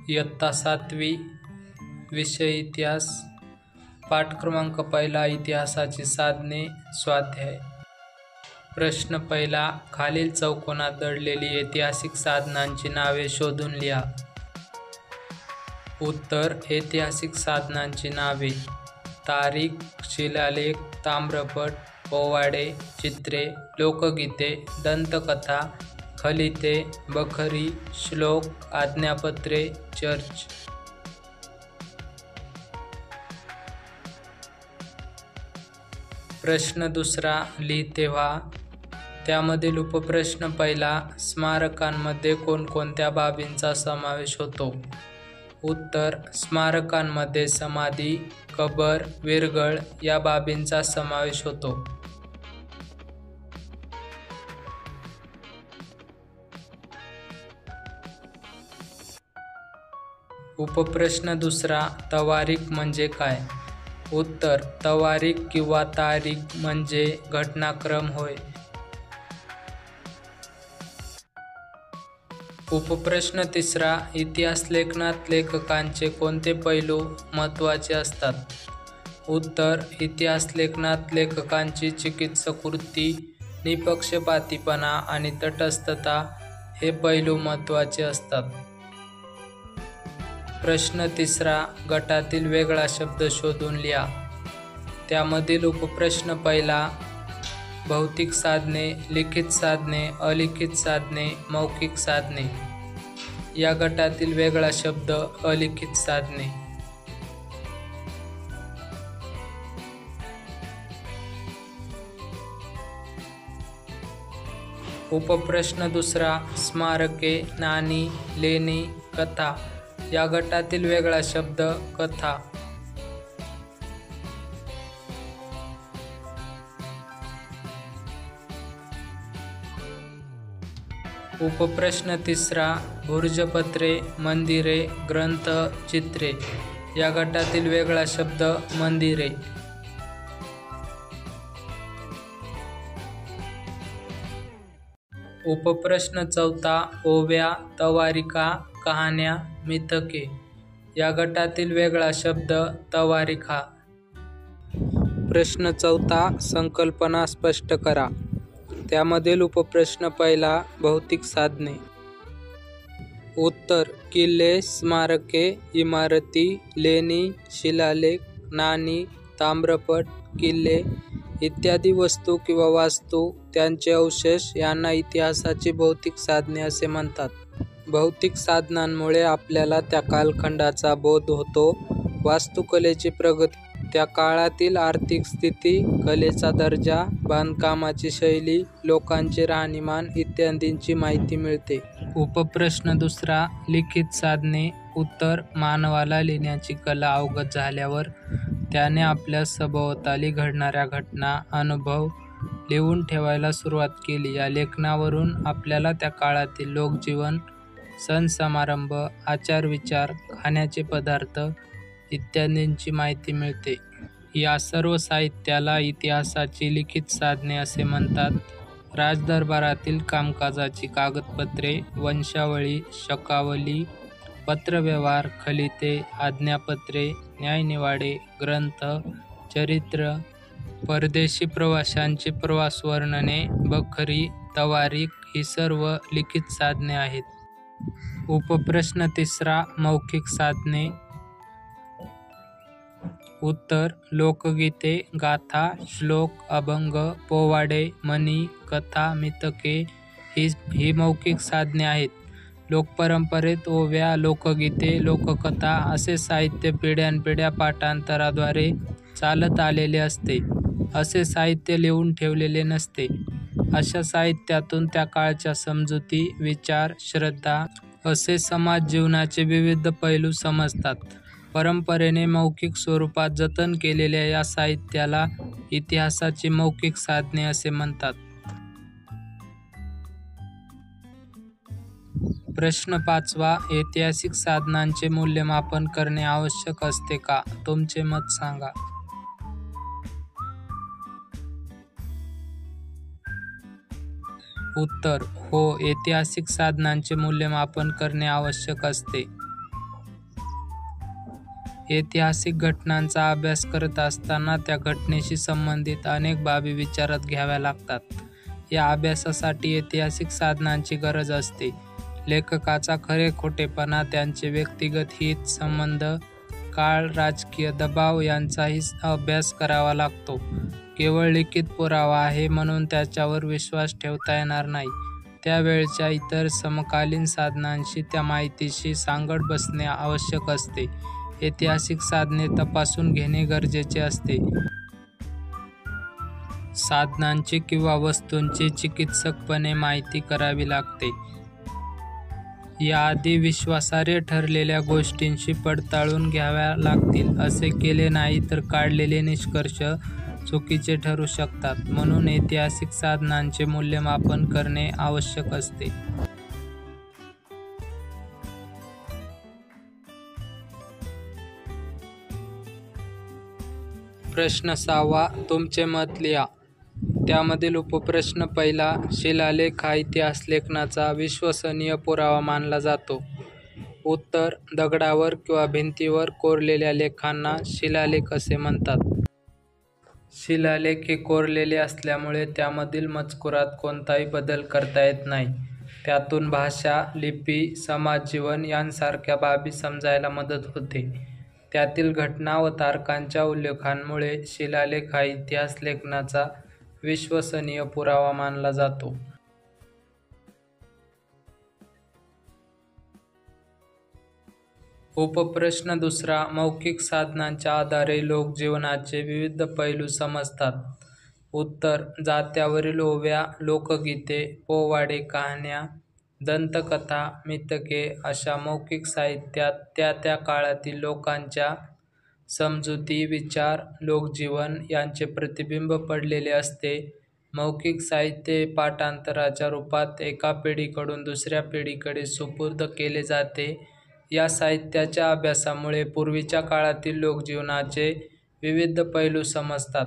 इयत्ता 7वी विषय इतिहास पाठ क्रमांक 1 इतिहासाची साधने स्वाध्याय. प्रश्न पहिला. खालील चौकोनात दडलेली ऐतिहासिक साधनांची नावे शोधून लिहा. उत्तर. ऐतिहासिक साधनांची नावे: तारीख, शिलालेख, ताम्रपट, पोवाडे, चित्रे, लोकगीते, दंतकथा, फलिते, बखरी, श्लोक, आज्ञापत्रे, चर्च. प्रश्न दुसरा लिहिते व्हा. त्यामधील उपप्रश्न पहिला. स्मारकांमध्ये कोणकोणत्या बाबींचा समावेश होतो? उत्तर. स्मारकांमध्ये समाधी, कबर, विरगळ या बाबींचा समावेश होतो. उपप्रश्न दुसरा. तवारीख म्हणजे काय? उत्तर. तवारीख किंवा तारीख म्हणजे घटनाक्रम होय. उपप्रश्न तिसरा. इतिहास लेखनात लेखकांचे कोणते पैलू महत्त्वाचे असतात? उत्तर. इतिहास लेखनात लेखकांची चिकित्सक वृत्ती, निपक्षपातीपणा आणि तटस्थता हे पैलू महत्त्वाचे असतात. प्रश्न तिसरा. गटातील वेगळा शब्द शोधून लिहा. त्यामधील उपप्रश्न पहिला. भौतिक साधने, लिखित साधने, अलिखित साधने, मौखिक साधने. या गटातील वेगळा शब्द अलिखित साधने. उपप्रश्न दुसरा. स्मारके, नाणी, लेणी, कथा. या गटातील वेगळा शब्द कथा. उपप्रश्न तिसरा. भुर्जपत्रे, मंदिरे, ग्रंथ, चित्रे. या गटातील वेगळा शब्द मंदिरे. उपप्रश्न चौथा. ओव्या, तवारिका, कहाण्या, मिथके. या गटातील वेगळा शब्द तवारिका. प्रश्न चौथा. संकल्पना स्पष्ट करा. त्यामधील उपप्रश्न पहिला. भौतिक साधने. उत्तर. किल्ले, स्मारके, इमारती, लेणी, शिलालेख, नाणी, ताम्रपट, किल्ले इत्यादी वस्तू किंवा वास्तू, त्यांचे अवशेष यांना इतिहासाची भौतिक साधने असे म्हणतात. भौतिक साधनांमुळे आपल्याला त्या कालखंडाचा बोध होतो. वास्तुकलेची प्रगती, त्या काळातील आर्थिक स्थिती, कलेचा दर्जा, बांधकामाची शैली, लोकांचे राहणीमान इत्यादींची माहिती मिळते. उपप्रश्न दुसरा. लिखित साधने. उत्तर. मानवाला लिहिण्याची कला अवगत झाल्यावर त्याने आपल्या सभोवताली घडणाऱ्या घटना, अनुभव लिहून ठेवायला सुरुवात केली. या लेखनावरून आपल्याला त्या काळातील लोकजीवन, सण समारंभ, आचारविचार, खाण्याचे पदार्थ इत्यादींची माहिती मिळते. या सर्व साहित्याला इतिहासाची लिखित साधने असे म्हणतात. राजदरबारातील कामकाजाची कागदपत्रे, वंशावळी, शकावली, पत्रव्यवहार, खलिते, आज्ञापत्रे, न्यायनिवाडे, ग्रंथ, चरित्र, परदेशी प्रवाशांची प्रवास वर्णने, बखरी, तवारीख ही सर्व लिखित साधने आहेत. उपप्रश्न तिसरा. मौखिक साधने. उत्तर. लोकगीते, गाथा, श्लोक, अभंग, पोवाडे, म्हणी, कथा, मिथके ही मौखिक साधने आहेत. लोकपरंपरेत ओव्या, लोकगीते, लोककथा असे साहित्य पिढ्यानपिढ्या पाठांतराद्वारे चालत आलेले असते. असे साहित्य लिहून ठेवलेले नसते. अशा साहित्यातून त्या काळच्या समजुती, विचार, श्रद्धा असे समाज जीवनाचे विविध पैलू समजतात. परंपरेने मौखिक स्वरूपात जतन केलेल्या या साहित्याला इतिहासाची मौखिक साधने असे म्हणतात. प्रश्न पाचवा. ऐतिहासिक साधनांचे मूल्यमापन करणे आवश्यक असते का? तुमचे मत सांगा. उत्तर. हो, ऐतिहासिक साधनांचे मूल्यमापन करणे आवश्यक असते. ऐतिहासिक घटनांचा अभ्यास करत असताना त्या घटनेशी संबंधित अनेक बाबी विचारात घ्याव्या लागतात. या अभ्यासासाठी ऐतिहासिक साधनांची गरज असते. लेखकाचा खरे-खोटेपणा, त्यांचे व्यक्तिगत हित, संबंध, काळ, राजकीय दबाव यांचाही अभ्यास करावा लागतो. केवळ लिखित पुरावा आहे म्हणून त्याच्यावर विश्वास ठेवता येणार नाही. त्यावेळच्या इतर समकालीन साधनांशी त्या माहितीशी सांगड बसणे आवश्यक असते. ऐतिहासिक साधने तपासून घेणे गरजेचे असते. साधनांची किंवा वस्तूंची चिकित्सकपणे माहिती करावी लागते. याआधी विश्वासार्ह ठरलेल्या गोष्टींशी पडताळून घ्याव्या लागतील. असे केले नाही तर काढलेले निष्कर्ष चुकीचे ठरू शकतात. म्हणून ऐतिहासिक साधनांचे मूल्यमापन करणे आवश्यक असते. प्रश्न 6वा, तुमचे मत लिहा. त्यामधील उपप्रश्न पहिला, शिलालेख हा इतिहास लेखनाचा विश्वसनीय पुरावा मानला जातो. उत्तर, दगडावर किंवा भिंतीवर कोरलेल्या लेखांना शिलालेख असे म्हणतात. शिलालेख हे कोरलेले असल्यामुळे त्यामधील मजकुरात कोणताही बदल करता येत नाही. त्यातून भाषा, लिपी, समाजजीवन यांसारख्या बाबी समजायला मदत होते. त्यातील घटना व तारखांच्या उल्लेखांमुळे शिलालेख हा इतिहास लेखनाचा विश्वसनीय पुरावा मानला जातो. उपप्रश्न दुसरा, मौखिक साधनांच्या आधारे लोक जीवनाचे विविध पैलू समजतात. उत्तर, जात्यावरील ओव्या, लोकगीते, पोवाडे, कहाण्या, दंतकथा, मितके अशा मौखिक साहित्यात त्या त्या काळातील लोकांच्या समजुती, विचार, लोकजीवन यांचे प्रतिबिंब पडलेले असते. मौखिक साहित्य हे पाठांतराच्या रूपात एका पिढीकडून दुसऱ्या पिढीकडे सुपूर्द केले जाते. या साहित्याच्या अभ्यासामुळे पूर्वीच्या काळातील लोकजीवनाचे विविध पैलू समजतात.